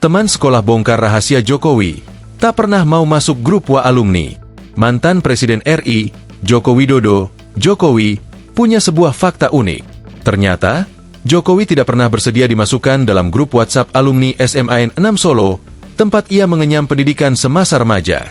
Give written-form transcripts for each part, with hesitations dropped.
Teman sekolah bongkar rahasia Jokowi, tak pernah mau masuk grup WA alumni. Mantan Presiden RI, Joko Widodo, Jokowi, punya sebuah fakta unik. Ternyata, Jokowi tidak pernah bersedia dimasukkan dalam grup WhatsApp alumni SMAN 6 Solo, tempat ia mengenyam pendidikan semasa remaja.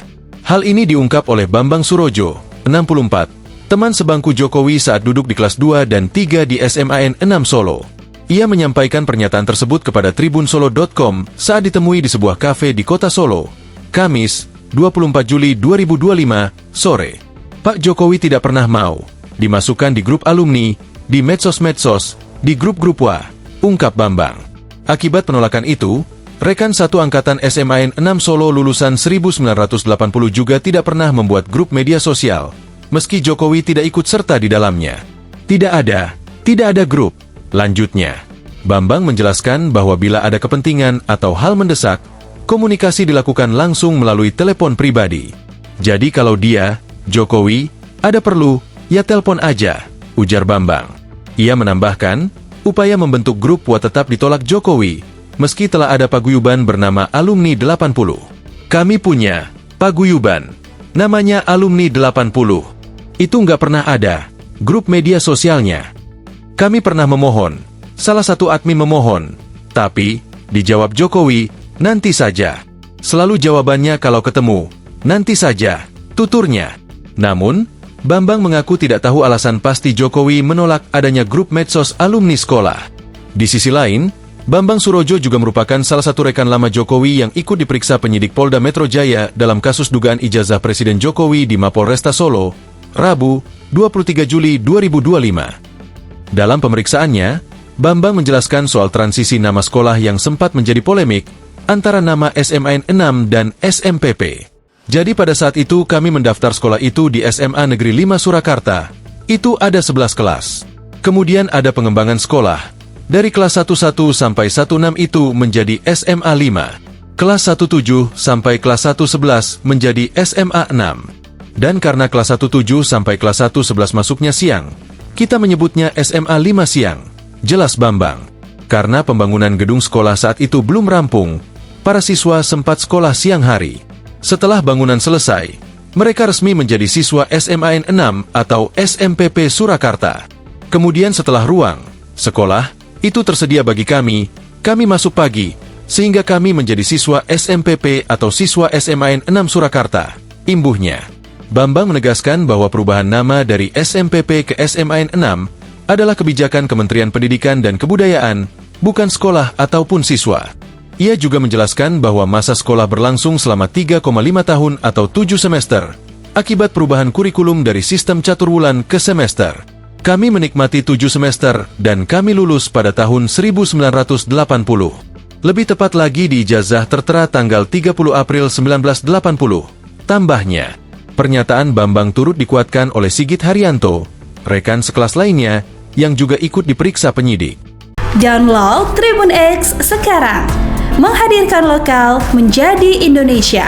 Hal ini diungkap oleh Bambang Surojo, 64, teman sebangku Jokowi saat duduk di kelas 2 dan 3 di SMAN 6 Solo. Ia menyampaikan pernyataan tersebut kepada tribunsolo.com saat ditemui di sebuah kafe di kota Solo, Kamis, 24 Juli 2025, sore. Pak Jokowi tidak pernah mau dimasukkan di grup alumni, di medsos-medsos, di grup-grup WA, ungkap Bambang. Akibat penolakan itu, rekan satu angkatan SMAN 6 Solo lulusan 1980 juga tidak pernah membuat grup media sosial, meski Jokowi tidak ikut serta di dalamnya. Tidak ada grup. Lanjutnya, Bambang menjelaskan bahwa bila ada kepentingan atau hal mendesak, komunikasi dilakukan langsung melalui telepon pribadi. Jadi kalau dia, Jokowi, ada perlu, ya telepon aja, ujar Bambang. Ia menambahkan, upaya membentuk grup WA tetap ditolak Jokowi, meski telah ada paguyuban bernama Alumni 80. Kami punya paguyuban, namanya Alumni 80. Itu nggak pernah ada grup media sosialnya. Kami pernah memohon, salah satu admin memohon, tapi dijawab Jokowi, nanti saja. Selalu jawabannya kalau ketemu, nanti saja, tuturnya. Namun, Bambang mengaku tidak tahu alasan pasti Jokowi menolak adanya grup medsos alumni sekolah. Di sisi lain, Bambang Surojo juga merupakan salah satu rekan lama Jokowi yang ikut diperiksa penyidik Polda Metro Jaya dalam kasus dugaan ijazah Presiden Jokowi di Mapolresta Solo, Rabu, 23 Juli 2025. Dalam pemeriksaannya, Bambang menjelaskan soal transisi nama sekolah yang sempat menjadi polemik antara nama SMAN 6 dan SMPP. Jadi pada saat itu kami mendaftar sekolah itu di SMA Negeri 5 Surakarta. Itu ada 11 kelas. Kemudian ada pengembangan sekolah. Dari kelas 11 sampai 16 itu menjadi SMA 5. Kelas 17 sampai kelas 11 menjadi SMA 6. Dan karena kelas 17 sampai kelas 11 masuknya siang, kita menyebutnya SMA 5 siang, jelas Bambang. Karena pembangunan gedung sekolah saat itu belum rampung, para siswa sempat sekolah siang hari. Setelah bangunan selesai, mereka resmi menjadi siswa SMAN 6 atau SMPP Surakarta. Kemudian setelah ruang sekolah itu tersedia bagi kami masuk pagi, sehingga kami menjadi siswa SMPP atau siswa SMAN 6 Surakarta, imbuhnya. Bambang menegaskan bahwa perubahan nama dari SMPP ke SMAN 6 adalah kebijakan Kementerian Pendidikan dan Kebudayaan, bukan sekolah ataupun siswa. Ia juga menjelaskan bahwa masa sekolah berlangsung selama 3,5 tahun atau 7 semester, akibat perubahan kurikulum dari sistem caturwulan ke semester. Kami menikmati 7 semester dan kami lulus pada tahun 1980. Lebih tepat lagi di ijazah tertera tanggal 30 April 1980. Tambahnya, pernyataan Bambang turut dikuatkan oleh Sigit Haryanto, rekan sekelas lainnya, yang juga ikut diperiksa penyidik. Download Tribun X sekarang, menghadirkan lokal menjadi Indonesia.